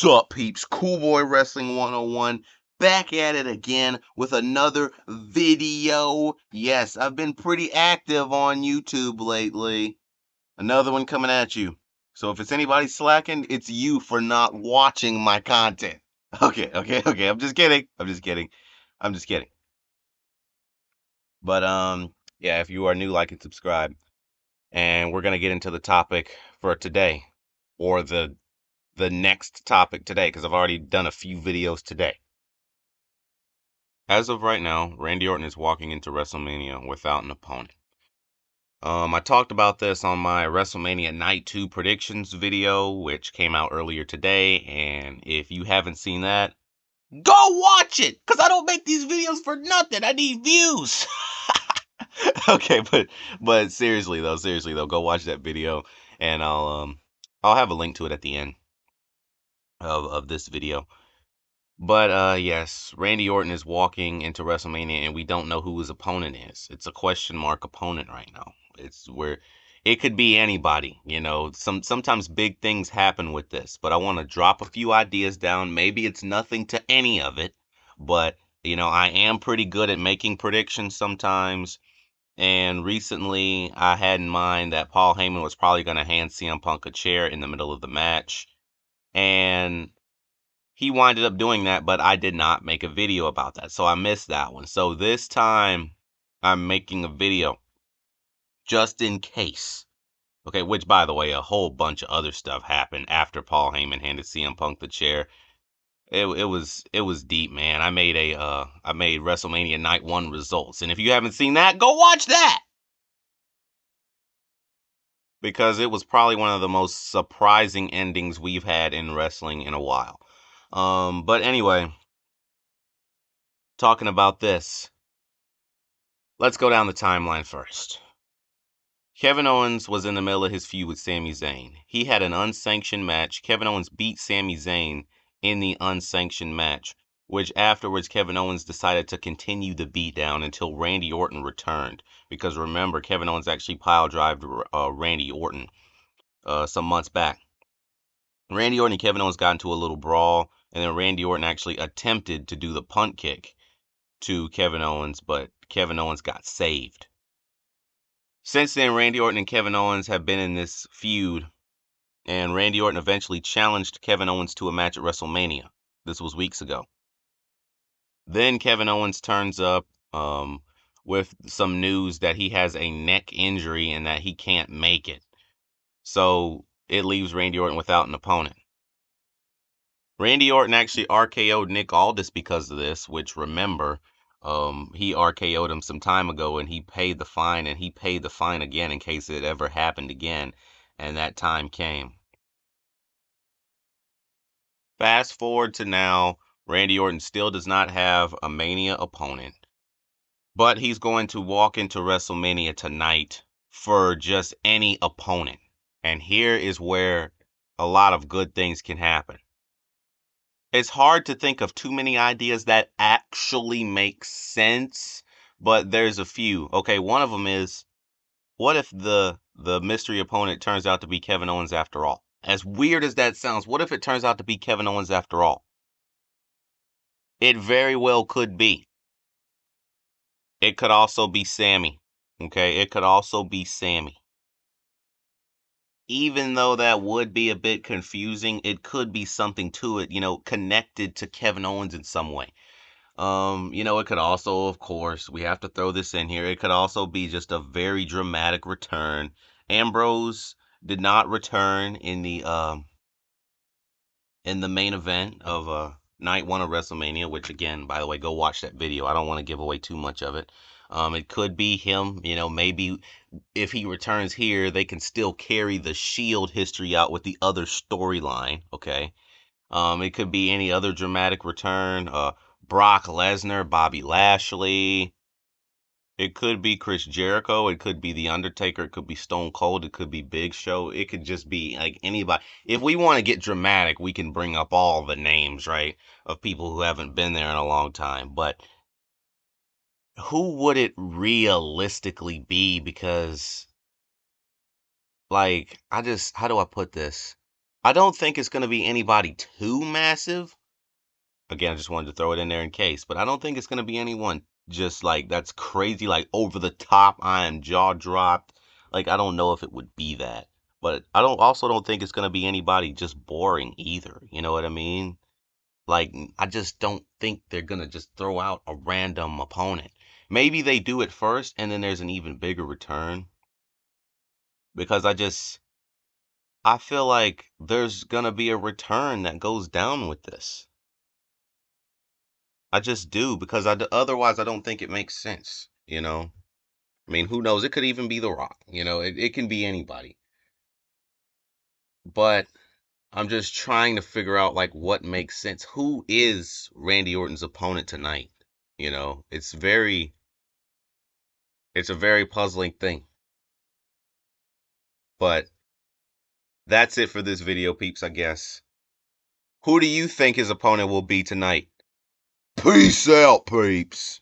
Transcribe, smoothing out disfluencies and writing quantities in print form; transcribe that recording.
Sup, peeps? Cool Boy Wrestling 101 back at it again with another video. Yes, I've been pretty active on YouTube lately. Another one coming at you. So if it's anybody slacking, it's you for not watching my content. Okay. I'm just kidding. I'm just kidding. But yeah, if you are new, like and subscribe. And we're gonna get into the topic for today, or the next topic today, because I've already done a few videos today. As of right now, Randy Orton is walking into WrestleMania without an opponent. I talked about this on my WrestleMania Night 2 predictions video, which came out earlier today, and if you haven't seen that, go watch it, because I don't make these videos for nothing. I need views. Okay, but seriously though, go watch that video, and I'll have a link to it at the end of this video. But yes, Randy Orton is walking into WrestleMania, and we don't know who his opponent is. It's a question mark opponent right now. It's where it could be anybody. Sometimes big things happen with this, but I want to drop a few ideas down. Maybe it's nothing to any of it, but I am pretty good at making predictions sometimes. And recently, I had in mind that Paul Heyman was probably going to hand CM Punk a chair in the middle of the match, and he winded up doing that, but I did not make a video about that. So I missed that one. So this time I'm making a video just in case. Okay, which by the way, a whole bunch of other stuff happened after Paul Heyman handed CM Punk the chair. It was deep, man. I made WrestleMania Night 1 results. And if you haven't seen that, go watch that. Because it was probably one of the most surprising endings we've had in wrestling in a while. But anyway, talking about this, let's go down the timeline first. Kevin Owens was in the middle of his feud with Sami Zayn. He had an unsanctioned match. Kevin Owens beat Sami Zayn in the unsanctioned match, which afterwards Kevin Owens decided to continue the beatdown until Randy Orton returned. Because remember, Kevin Owens actually pile-drived Randy Orton some months back. Randy Orton and Kevin Owens got into a little brawl, and then Randy Orton actually attempted to do the punt kick to Kevin Owens, but Kevin Owens got saved. Since then, Randy Orton and Kevin Owens have been in this feud, and Randy Orton eventually challenged Kevin Owens to a match at WrestleMania. This was weeks ago. Then Kevin Owens turns up with some news that he has a neck injury and that he can't make it. So it leaves Randy Orton without an opponent. Randy Orton actually RKO'd Nick Aldis because of this, which remember, he RKO'd him some time ago and he paid the fine, and he paid the fine again in case it ever happened again, and that time came. Fast forward to now, Randy Orton still does not have a Mania opponent, but he's going to walk into WrestleMania tonight for just any opponent. And here is where a lot of good things can happen. It's hard to think of too many ideas that actually make sense, but there's a few. Okay, one of them is, what if the mystery opponent turns out to be Kevin Owens after all? As weird as that sounds, what if it turns out to be Kevin Owens after all? It very well could be. It could also be Sami. Okay, it could also be Sami. Even though that would be a bit confusing, it could be something to it, connected to Kevin Owens in some way. It could also, of course, we have to throw this in here. It could also be just a very dramatic return. Ambrose did not return in the main event of night 1 of WrestleMania, which again, by the way, go watch that video. I don't want to give away too much of it. It could be him, maybe if he returns here, they can still carry the Shield history out with the other storyline, okay? It could be any other dramatic return. Brock Lesnar, Bobby Lashley. It could be Chris Jericho. It could be The Undertaker. It could be Stone Cold. It could be Big Show. It could just be like anybody. If we want to get dramatic, we can bring up all the names, right, of people who haven't been there in a long time. But who would it realistically be? Because, like, how do I put this? I don't think it's going to be anybody too massive. Again, I just wanted to throw it in there in case, but I don't think it's going to be anyone just like that's crazy, like over the top. I am jaw dropped. Like, I don't know if it would be that, but I don't think it's going to be anybody just boring either. You know what I mean? Like, I just don't think they're going to just throw out a random opponent. Maybe they do it first and then there's an even bigger return because I feel like there's going to be a return that goes down with this. I just do because otherwise I don't think it makes sense, you know? I mean, who knows? It could even be The Rock, you know? It can be anybody. But I'm just trying to figure out like what makes sense. Who is Randy Orton's opponent tonight? You know, it's a very puzzling thing. But that's it for this video, peeps, I guess. Who do you think his opponent will be tonight? Peace out, peeps.